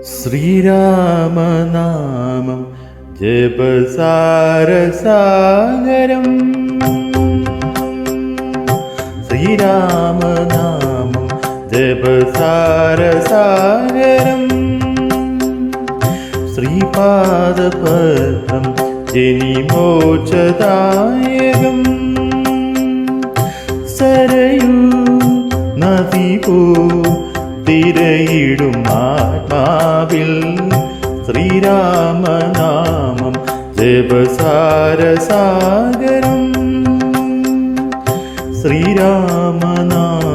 ശ്രീരാമനാമം ജപസാരസാഗരം. ശ്രീരാമനാമം ജപസാരസാഗരം. ശ്രീപാദപത്രം ജനിമോക്ഷദായകം. സരയൂ നദിപോ തിരയിടും ആത്മാവിൽ ശ്രീരാമനാമം ജപസാരസാഗരം. ശ്രീരാമനാമം